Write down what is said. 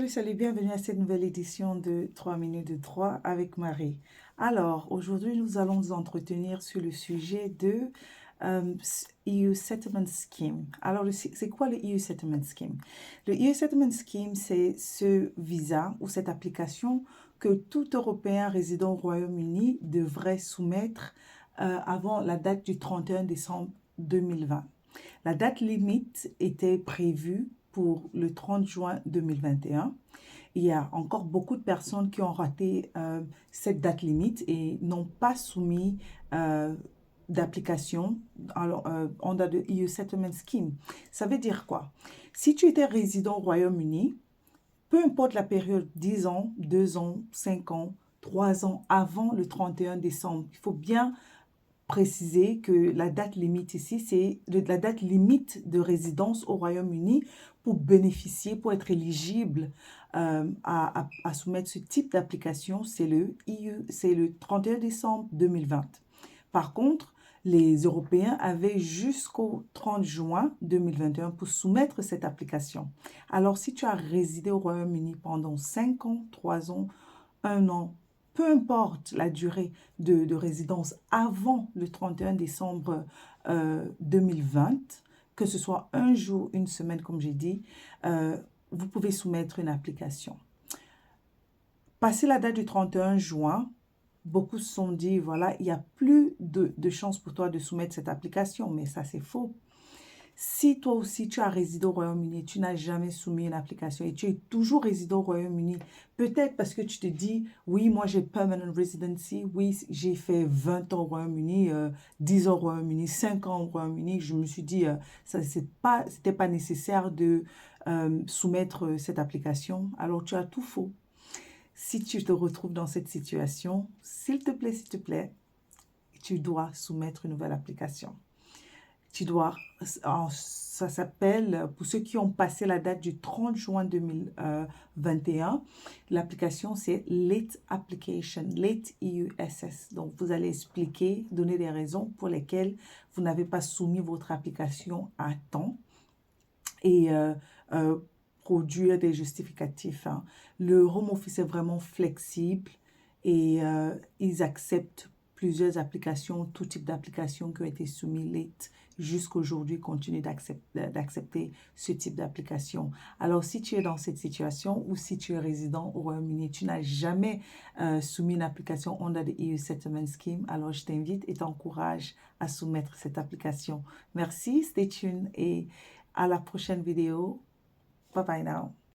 salut, bienvenue à cette nouvelle édition de 3 minutes de droit avec Marie. Alors, aujourd'hui, nous allons nous entretenir sur le sujet de EU Settlement Scheme. Alors, c'est quoi le EU Settlement Scheme? Le EU Settlement Scheme, c'est ce visa ou cette application que tout Européen résidant au Royaume-Uni devrait soumettre avant la date du 31 décembre 2020. La date limite était prévue pour le 30 juin 2021. Il y a encore beaucoup de personnes qui ont raté cette date limite et n'ont pas soumis d'application under the EU Settlement Scheme. Ça veut dire quoi? Si tu étais résident au Royaume-Uni, peu importe la période, 10 ans, 2 ans, 5 ans, 3 ans avant le 31 décembre, il faut bien préciser que la date limite ici, c'est la date limite de résidence au Royaume-Uni pour bénéficier, pour être éligible à soumettre ce type d'application, c'est le 31 décembre 2020. Par contre, les Européens avaient jusqu'au 30 juin 2021 pour soumettre cette application. Alors, si tu as résidé au Royaume-Uni pendant 5 ans, 3 ans, 1 an, peu importe la durée de résidence avant le 31 décembre 2020, que ce soit un jour, une semaine, comme j'ai dit, vous pouvez soumettre une application. Passé la date du 31 juin, beaucoup se sont dit, voilà, il n'y a plus de chance pour toi de soumettre cette application, mais ça c'est faux. Si toi aussi tu as résidé au Royaume-Uni, tu n'as jamais soumis une application et tu es toujours résident au Royaume-Uni, peut-être parce que tu te dis, oui, moi j'ai permanent residency, oui, j'ai fait 20 ans au Royaume-Uni, 10 ans au Royaume-Uni, 5 ans au Royaume-Uni, je me suis dit, c'était pas nécessaire de soumettre cette application. Alors tu as tout faux. Si tu te retrouves dans cette situation, s'il te plaît, tu dois soumettre une nouvelle application. Tu dois, ça s'appelle, pour ceux qui ont passé la date du 30 juin 2021, l'application c'est Late Application, Late EUSS. Donc, vous allez expliquer, donner des raisons pour lesquelles vous n'avez pas soumis votre application à temps et produire des justificatifs. Hein. Le Home Office est vraiment flexible et ils acceptent plusieurs applications, tout type d'applications qui ont été soumises late jusqu'à aujourd'hui, continuent d'accepter ce type d'application. Alors, si tu es dans cette situation ou si tu es résident au Royaume-Uni, tu n'as jamais soumis une application under the EU Settlement Scheme, alors je t'invite et t'encourage à soumettre cette application. Merci, stay tuned et à la prochaine vidéo. Bye bye now.